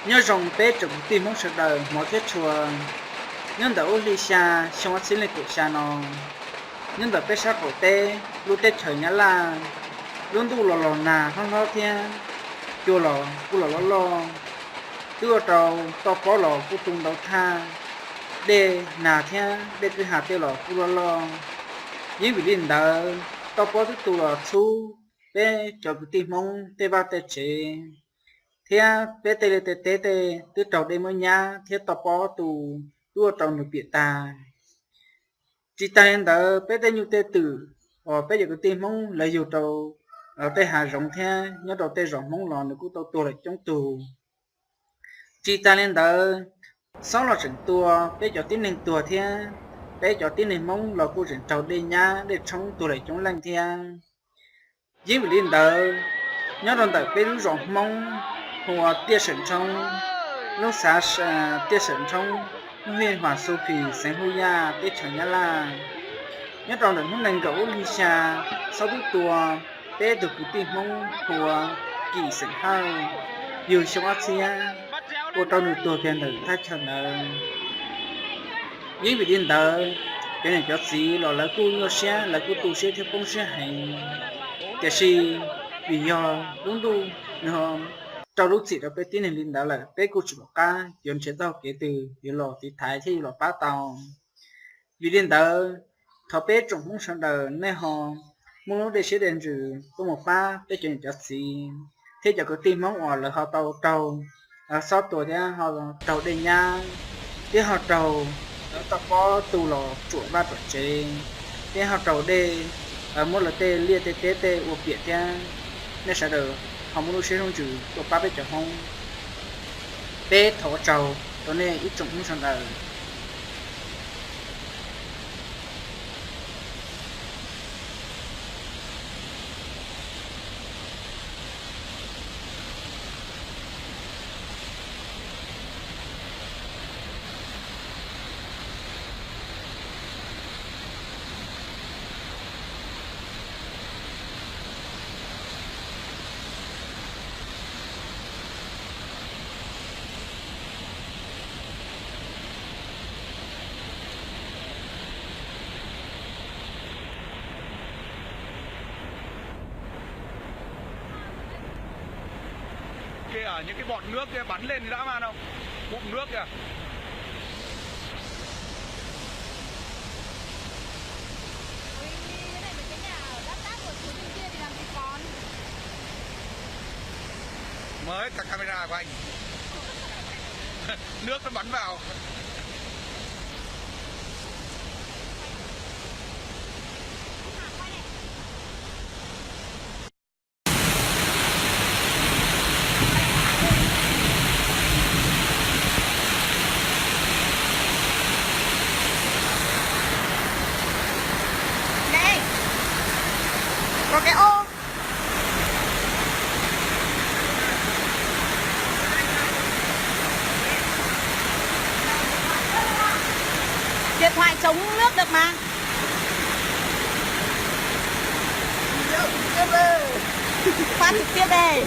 nhớ rồng bé chụp tìm mong sợ đời mỗi cái chùa nhân đỡ đi xa xong xin lên của xa nó nhân đỡ bé sát cổ tê lúc tết trời nhá là luôn tu lò lò nà không lo thiên chùa lò cu lò lo tua trâu to có lò cu tung đầu tha đê nà thiên đê cứ hạt tiêu lò cu lo những vị linh đỡ to có thứ tu lò su bé chụp tìm mong tê ba tê chế thế bé tê tê tê tê tê trâu đây mới nhá thế to có tu tua trâu nửa bịa ta chỉ ta hiện tại bé tê như tê tử bé giờ cái tim mong lấy dù trâu ở tê hà rộng thế nhớ đầu tê rộng mong lò nữa cũng tàu tua lại trong tù chỉ ta hiện tại sáu là trận tua bé cho tin nên tua thế bé cho tin nên mong là cô trận trâu đây nhá để trong tua lại trong lành thế dưới vị liên đời nhớ đầu tại bé rộng mong hồ tia sẩn trong lúc sáng tia sẩn trong nguyên hòa sô phì sáng hôi ya tết trời nhá la nhớ trong lần hôm nay gấu ly xa sau biết tua bé được cái tin mong của kỳ sảnh hao nhiều trong Asia cô trong được tua khen được thay trần ở những vị điên đời cái này cho gì là cô nhớ xe là cô tu xe theo công xe hành cái gì vì do đúng đủ nó trong lúc chị đã biết tin hình đó là bé cô chỉ một ca dọn chế tao kể từ điều lò thì thái thì lò bát tàu vì điên đó thọ bé trồng không sang đời nên họ muốn nó để sẽ đến rồi có một pha để chuyện cho gì thế cho cái tim mong là họ tàu tàu sau tuổi thì họ tàu đây nha thế họ tàu nó tập có tu lò chuột ba tuổi chế thế họ tàu đây mỗi lần tê lia tê tê tê uổng biệt nha nên sẽ được họ muốn xe không chịu tôi ba bé chở không bé thọ trầu cho nên ít trồng không sang đời kìa những cái bọt nước kia bắn lên thì dã man không? Bụng nước kìa. Mới cả camera của anh. Nước nó bắn vào. Có cái ô điện thoại chống nước được mà. Phát trực tiếp đây.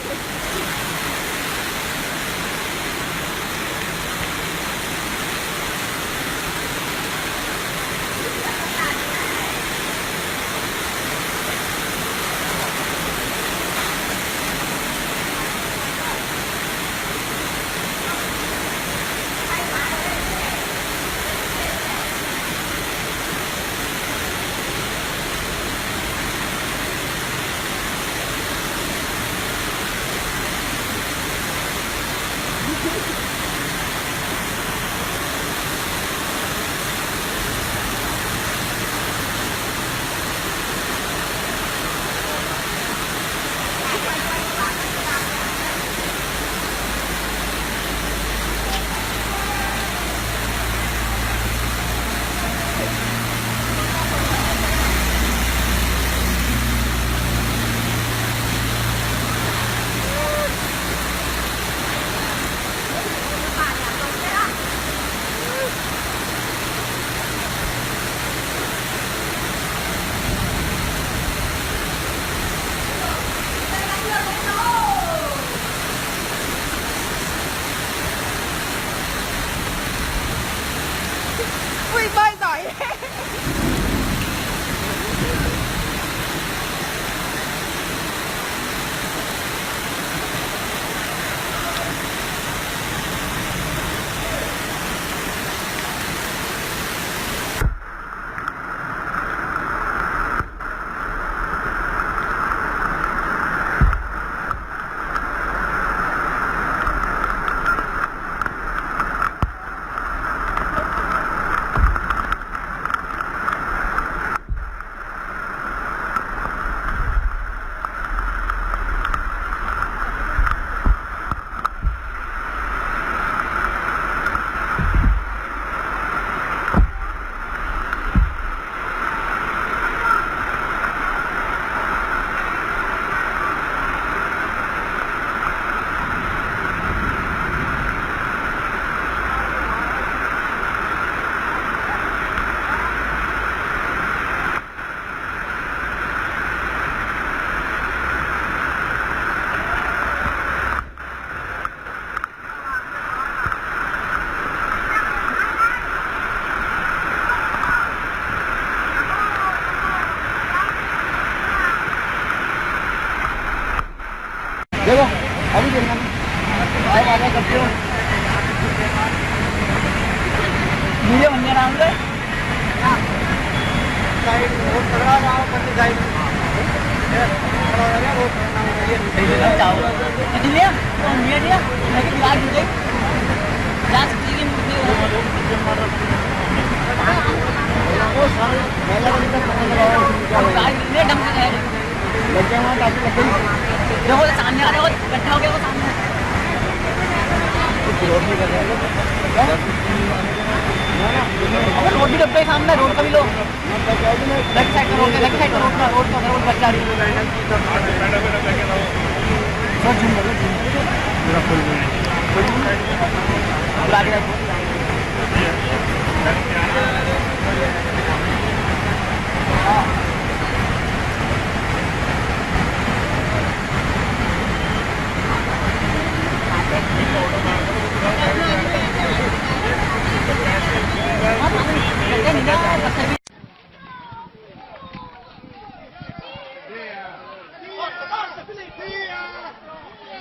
देखो अभी देखना आए आगे करते हो वीडियो बनने रहा हूँ साइड रोड पकड़ा रहा हूँ पत्नी साइड रोड जाओ इसलिए तो मीडिया लेकिन बिलाल मुझे जा सकती है वो सारे पहला वाली तक पकड़ रहा है इतने ढंग से है लग गया वहाँ काफी लग गई देखो सामने आ रहा है इकट्ठा हो गया वो सामने कुछ रोड नहीं कर रहे हैं रोड भी डब्बे सामने रोड का भी लो लेफ्ट साइड का रोड का रोड बच जा रही है पूरा फुल आगे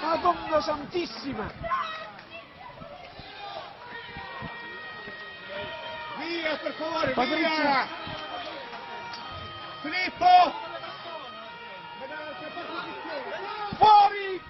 Madonna Santissima! Via, per favore, Patrizia! via! Filippo! Fuori!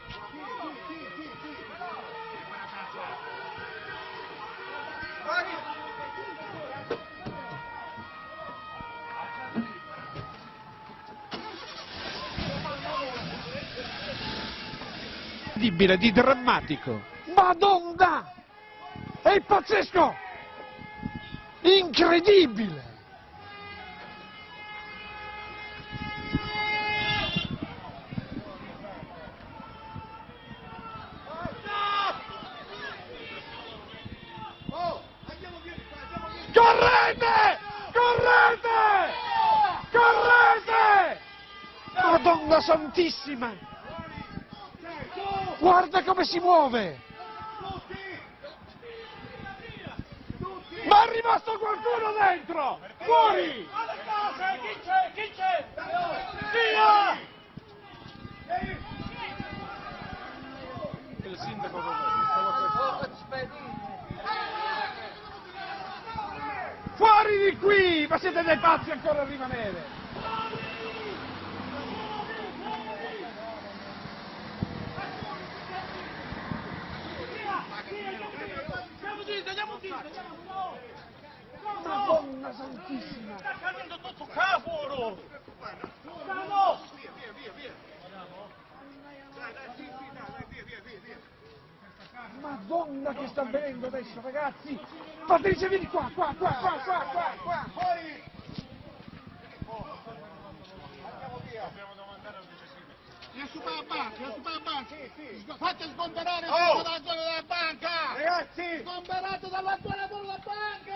Di drammatico. Madonna! È pazzesco! Incredibile! Correte! Correte! Correte! Madonna Santissima! Guarda come si muove! Ma è rimasto qualcuno dentro! Fuori! Alle case! Chi c'è? Chi c'è? Via! Il sindaco Fuori di qui! Ma siete dei pazzi ancora a rimanere! Madonna Santissima! sta cadendo tutto cavolo! Madonna che sta avvenendo adesso, ragazzi! Patrizia, vieni qua! Fuori! Fate sgomberare dalla zona della banca! Ragazzi! Sgomberate dalla zona della banca!